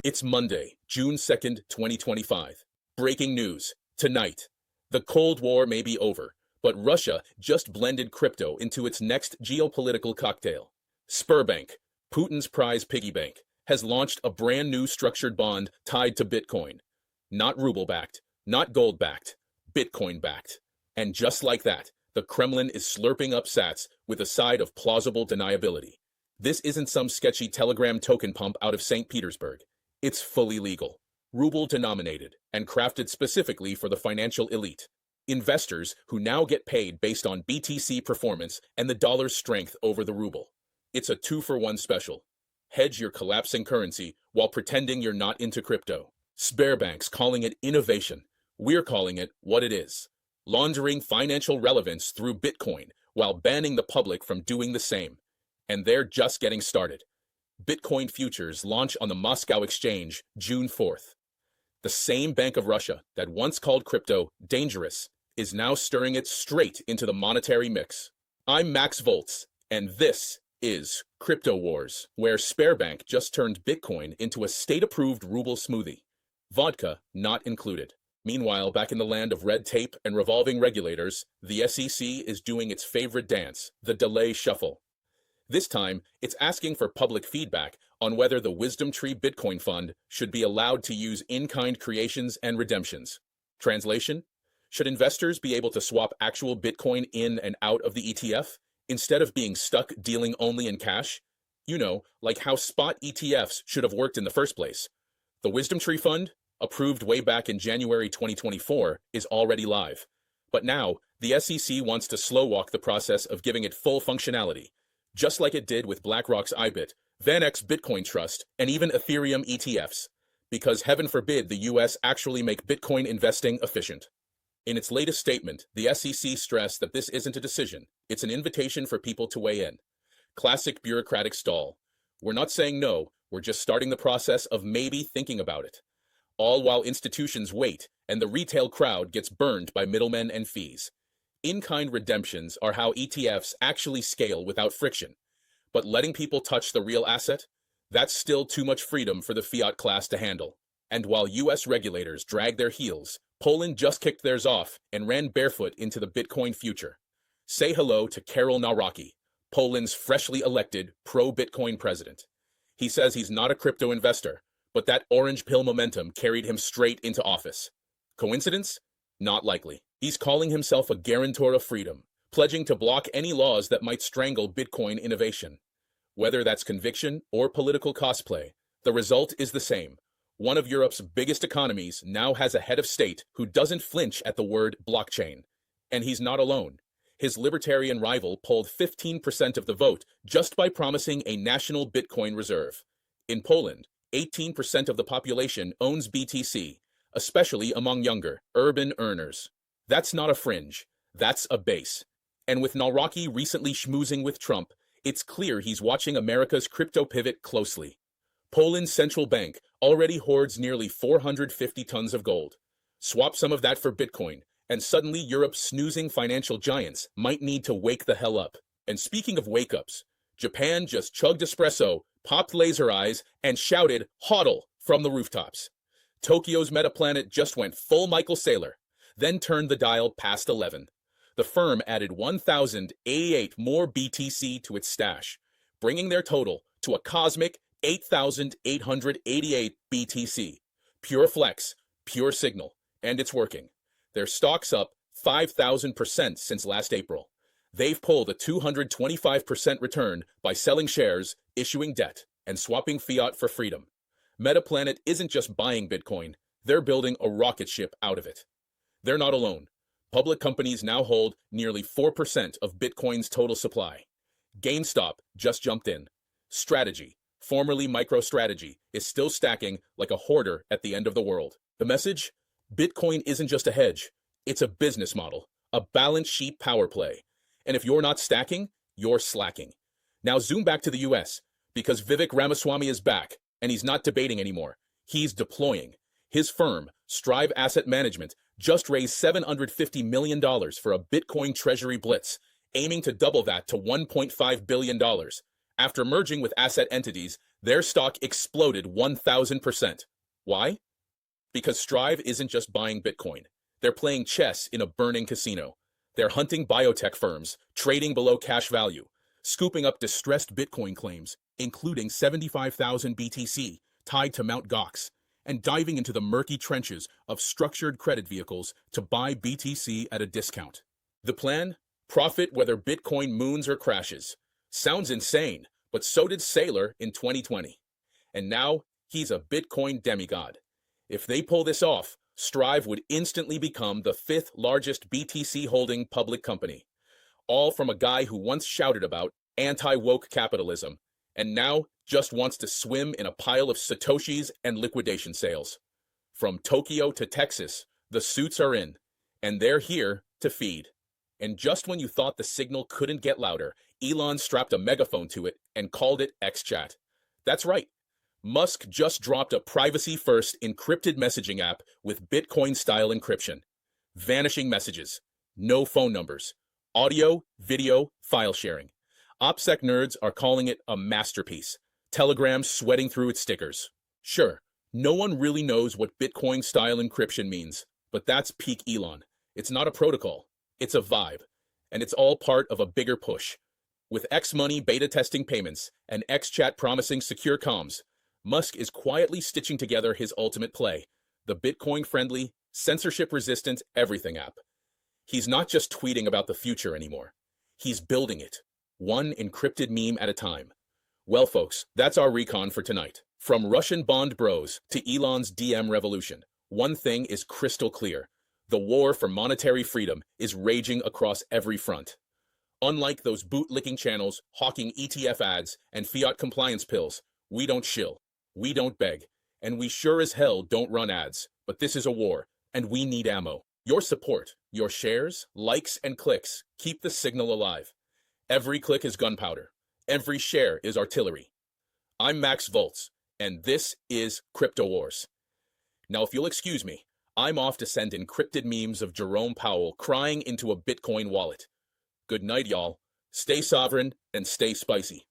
It's Monday, June 2nd, 2025. Breaking news. Tonight. The Cold War may be over, but Russia just blended crypto into its next geopolitical cocktail. Sberbank, Putin's prize piggy bank, has launched a brand new structured bond tied to Bitcoin. Not ruble-backed, not gold-backed, Bitcoin-backed. And just like that, the Kremlin is slurping up sats with a side of plausible deniability. This isn't some sketchy Telegram token pump out of St. Petersburg. It's fully legal, ruble-denominated, and crafted specifically for the financial elite. Investors who now get paid based on BTC performance and the dollar's strength over the ruble. It's a 2-for-1 special. Hedge your collapsing currency while pretending you're not into crypto. Sberbank's calling it innovation. We're calling it what it is. Laundering financial relevance through Bitcoin while banning the public from doing the same. And they're just getting started. Bitcoin futures launch on the Moscow exchange June 4th. The same Bank of Russia that once called crypto dangerous is now stirring it straight into the monetary mix. I'm Max Voltz, and this is Crypto Wars, where Sberbank just turned Bitcoin into a state-approved ruble smoothie. Vodka not included. Meanwhile, back in the land of red tape and revolving regulators, the SEC is doing its favorite dance, the delay shuffle. This time, it's asking for public feedback on whether the Wisdom Tree Bitcoin Fund should be allowed to use in-kind creations and redemptions. Translation? Should investors be able to swap actual Bitcoin in and out of the ETF, instead of being stuck dealing only in cash? You know, like how spot ETFs should have worked in the first place. The Wisdom Tree Fund, approved way back in January 2024, is already live. But now, the SEC wants to slow walk the process of giving it full functionality, just like it did with BlackRock's IBIT, VanEck's Bitcoin Trust, and even Ethereum ETFs, because heaven forbid the US actually make Bitcoin investing efficient. In its latest statement, the SEC stressed that this isn't a decision, it's an invitation for people to weigh in. Classic bureaucratic stall. We're not saying no, we're just starting the process of maybe thinking about it. All while institutions wait and the retail crowd gets burned by middlemen and fees. In-kind redemptions are how ETFs actually scale without friction. But letting people touch the real asset? That's still too much freedom for the fiat class to handle. And while US regulators drag their heels, Poland just kicked theirs off and ran barefoot into the Bitcoin future. Say hello to Karol Nawrocki, Poland's freshly elected pro-Bitcoin president. He says he's not a crypto investor, but that orange pill momentum carried him straight into office. Coincidence? Not likely. He's calling himself a guarantor of freedom, pledging to block any laws that might strangle Bitcoin innovation. Whether that's conviction or political cosplay, the result is the same. One of Europe's biggest economies now has a head of state who doesn't flinch at the word blockchain. And he's not alone. His libertarian rival polled 15% of the vote just by promising a national Bitcoin reserve. In Poland, 18% of the population owns BTC, especially among younger, urban earners. That's not a fringe, that's a base. And with Nawrocki recently schmoozing with Trump, it's clear he's watching America's crypto pivot closely. Poland's central bank already hoards nearly 450 tons of gold. Swap some of that for Bitcoin, and suddenly Europe's snoozing financial giants might need to wake the hell up. And speaking of wake-ups, Japan just chugged espresso, popped laser eyes, and shouted "HODL" from the rooftops. Tokyo's Metaplanet just went full Michael Saylor, then turned the dial past 11. The firm added 1,088 more BTC to its stash, bringing their total to a cosmic 8,888 BTC. Pure flex, pure signal, and it's working. Their stock's up 5,000% since last April. They've pulled a 225% return by selling shares, issuing debt, and swapping fiat for freedom. Metaplanet isn't just buying Bitcoin, they're building a rocket ship out of it. They're not alone. Public companies now hold nearly 4% of Bitcoin's total supply. GameStop just jumped in. Strategy, formerly MicroStrategy, is still stacking like a hoarder at the end of the world. The message? Bitcoin isn't just a hedge, it's a business model, a balance sheet power play. And if you're not stacking, you're slacking. Now zoom back to the US, because Vivek Ramaswamy is back, and he's not debating anymore. He's deploying. His firm, Strive Asset Management, just raised $750 million for a Bitcoin treasury blitz, aiming to double that to $1.5 billion. After merging with asset entities, their stock exploded 1,000%. Why? Because Strive isn't just buying Bitcoin. They're playing chess in a burning casino. They're hunting biotech firms, trading below cash value, scooping up distressed Bitcoin claims, including 75,000 BTC tied to Mt. Gox, and diving into the murky trenches of structured credit vehicles to buy BTC at a discount. The plan? Profit whether Bitcoin moons or crashes. Sounds insane, but so did Saylor in 2020. And now, he's a Bitcoin demigod. If they pull this off, Strive would instantly become the 5th largest BTC holding public company. All from a guy who once shouted about anti-woke capitalism, and now just wants to swim in a pile of Satoshis and liquidation sales. From Tokyo to Texas, the suits are in, and they're here to feed. And just when you thought the signal couldn't get louder, Elon strapped a megaphone to it and called it XChat. That's right. Musk just dropped a privacy-first encrypted messaging app with Bitcoin-style encryption. Vanishing messages, no phone numbers, audio, video, file sharing. OPSEC nerds are calling it a masterpiece. Telegram sweating through its stickers. Sure, no one really knows what Bitcoin-style encryption means, but that's peak Elon. It's not a protocol, it's a vibe, and it's all part of a bigger push. With X-Money beta testing payments and XChat promising secure comms, Musk is quietly stitching together his ultimate play, the Bitcoin-friendly, censorship-resistant everything app. He's not just tweeting about the future anymore. He's building it, one encrypted meme at a time. Well, folks, that's our recon for tonight. From Russian Bond bros to Elon's DM revolution, one thing is crystal clear. The war for monetary freedom is raging across every front. Unlike those bootlicking channels hawking ETF ads and fiat compliance pills, we don't shill, we don't beg, and we sure as hell don't run ads. But this is a war, and we need ammo. Your support, your shares, likes, and clicks keep the signal alive. Every click is gunpowder. Every share is artillery. I'm Max Voltz, and this is Crypto Wars. Now, if you'll excuse me, I'm off to send encrypted memes of Jerome Powell crying into a Bitcoin wallet. Good night, y'all. Stay sovereign and stay spicy.